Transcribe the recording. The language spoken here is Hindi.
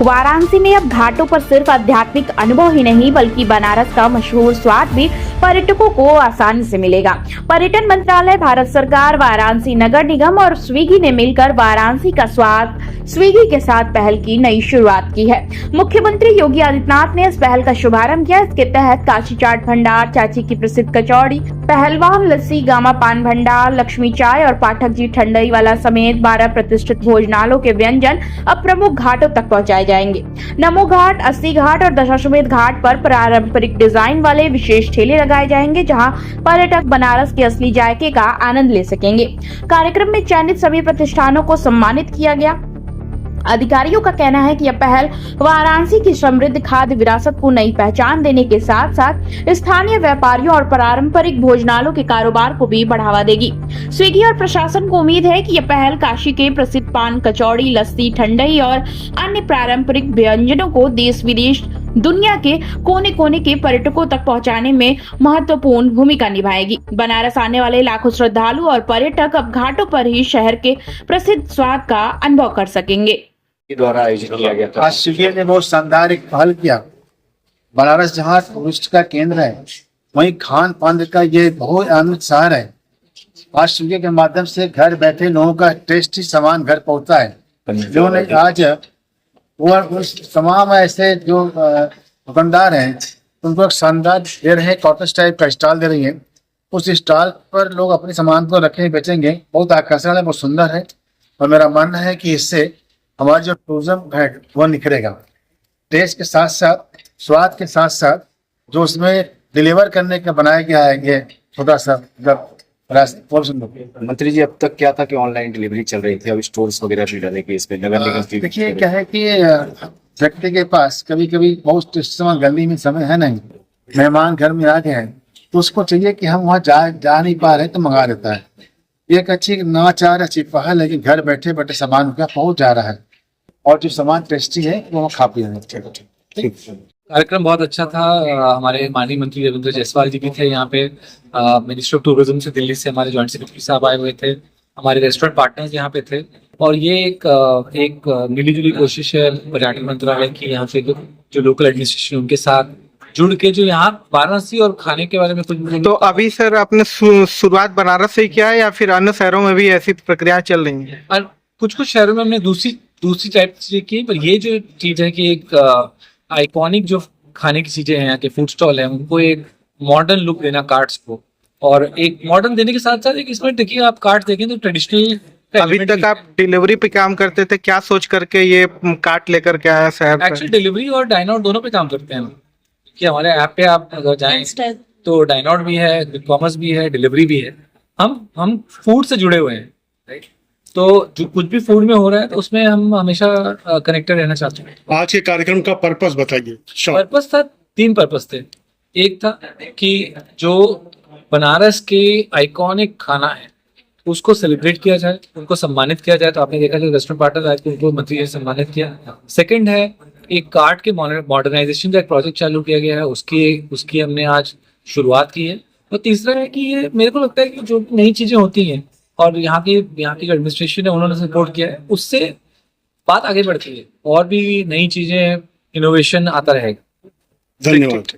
वाराणसी में अब घाटों पर सिर्फ आध्यात्मिक अनुभव ही नहीं बल्कि बनारस का मशहूर स्वाद भी पर्यटकों को आसानी से मिलेगा। पर्यटन मंत्रालय, भारत सरकार, वाराणसी नगर निगम और स्विगी ने मिलकर वाराणसी का स्वाद स्विगी के साथ पहल की नई शुरुआत की है। मुख्यमंत्री योगी आदित्यनाथ ने इस पहल का शुभारंभ किया। इसके तहत काशी चाट भंडार, चाची की प्रसिद्ध कचौड़ी, पहलवान लस्सी, गामा पान भंडार, लक्ष्मी चाय और पाठक जी ठंडई वाला समेत 12 प्रतिष्ठित भोजनालयों के व्यंजन अब प्रमुख घाटों तक पहुंचाए जाएंगे। नमो घाट, अस्सी घाट और दशाश्वमेध घाट पर पारंपरिक डिजाइन वाले विशेष ठेले लगाए जाएंगे, जहां पर्यटक बनारस के असली जायके का आनंद ले सकेंगे। कार्यक्रम में चयनित सभी प्रतिष्ठानों को सम्मानित किया गया। अधिकारियों का कहना है कि यह पहल वाराणसी की समृद्ध खाद्य विरासत को नई पहचान देने के साथ साथ स्थानीय व्यापारियों और पारंपरिक भोजनालयों के कारोबार को भी बढ़ावा देगी। स्विगी और प्रशासन को उम्मीद है कि यह पहल काशी के प्रसिद्ध पान, कचौड़ी, लस्सी, ठंडई और अन्य पारंपरिक व्यंजनों को देश विदेश दुनिया के कोने कोने के पर्यटकों तक पहुंचाने में महत्वपूर्ण भूमिका निभाएगी। बनारस आने वाले लाखों श्रद्धालु और पर्यटक अब घाटों पर ही शहर के प्रसिद्ध स्वाद का अनुभव कर सकेंगे। द्वारा आयोजित किया गया था। आज स्विगी ने बहुत शानदार एक पहल किया। बनारस जहाँ टूरिस्ट का केंद्र है, वहीं खान पान का ये बहुत अहम शहर है। आज स्विगी के माध्यम से घर बैठे लोगों का टेस्टी सामान घर पहुंचता है। जो ने आज वो उस तमाम ऐसे जो दुकानदार हैं उनको एक शानदार दे रहे हैं, कॉटेज टाइप का स्टॉल दे रही है। उस स्टॉल पर लोग अपने सामान को रखें, बेचेंगे। बहुत आकर्षण है, बहुत सुंदर है और मेरा मानना है कि इससे हमारा जो टूरिज्म है वो निखरेगा। टेस्ट के साथ साथ, स्वाद के साथ साथ जो उसमें डिलीवर करने का बनाया गया है ये छोटा सा मंत्री जी, अब तक क्या था कि ऑनलाइन डिलीवरी चल रही थी, अब स्टोर्स वगैरह भी डाले कि इसमें नगर निगम की। देखिए क्या है कि व्यक्ति के पास कभी कभी बहुत समय गली में समय है नहीं, मेहमान घर में आ गए हैं तो उसको चाहिए कि हम वहाँ जा नहीं पा रहे तो मंगा देता है। एक अच्छी नवाचार, अच्छी पहल है कि घर बैठे बैठे सामान का पहुँच जा रहा है और जो सामान टेस्टी है वो हम खा पी रहे हैं। कार्यक्रम बहुत अच्छा था। हमारे माननीय मंत्री रविंद्र जायसवाल जी भी थे यहाँ पे। मिनिस्टर ऑफ टूरिज्म से दिल्ली से हमारे जॉइंट सेक्रेटरी साहब आए हुए थे। हमारे रेस्टोरेंट पार्टनर्स यहाँ पे थे और ये एक मिलीजुली कोशिश है पर्यटन मंत्रालय की, यहाँ पे जो लोकल एडमिनिस्ट्रेशन उनके साथ जुड़ के जो यहाँ वाराणसी और खाने के बारे में कुछ। तो अभी सर आपने शुरुआत बनारस से किया है या फिर अन्य शहरों में भी ऐसी प्रक्रिया चल रही है? और कुछ शहरों में हमने दूसरी टाइप की चीजें की, पर ये जो चीज है कि एक आइकॉनिक जो खाने की चीजें हैं, यहाँ के फूड स्टॉल है, उनको एक मॉडर्न लुक देना कार्ड्स को, और एक मॉडर्न देने के साथ साथ एक इसमें देखिए आप कार्ड देखें तो ट्रेडिशनल। अभी तक आप डिलीवरी पे काम करते थे, क्या सोच करके ये कार्ट लेकर के आया शहर? एक्चुअली डिलीवरी और डाइन आउट दोनों पे काम करते हैं हम, कि हमारे ऐप पे आप अगर जाएं तो डाइन आउट भी है, क्विक कॉमर्स भी है, डिलीवरी भी है। हम फूड से जुड़े हुए हैं, राइट? तो जो कुछ भी फूड में हो रहा है तो उसमें हम हमेशा कनेक्टेड रहना चाहते हैं। आज के कार्यक्रम का पर्पस बताइए। पर्पस था, 3 पर्पस थे। एक था कि जो बनारस के आइकॉनिक खाना है उसको सेलिब्रेट किया जाए, उनको सम्मानित किया जाए। तो आपने देखा कि रेस्टोरेंट पार्टनर आए थे, उनको मंत्री जी ने सम्मानित किया। सेकंड है एक कार्ट के मॉडर्नाइजेशन का एक प्रोजेक्ट चालू किया गया है, उसकी हमने आज शुरुआत की है। और तीसरा है कि ये मेरे को लगता है कि जो नई चीजें होती हैं और यहाँ की जो एडमिनिस्ट्रेशन है उन्होंने सपोर्ट किया है, उससे बात आगे बढ़ती है और भी नई चीजें, इनोवेशन आता रहेगा। धन्यवाद।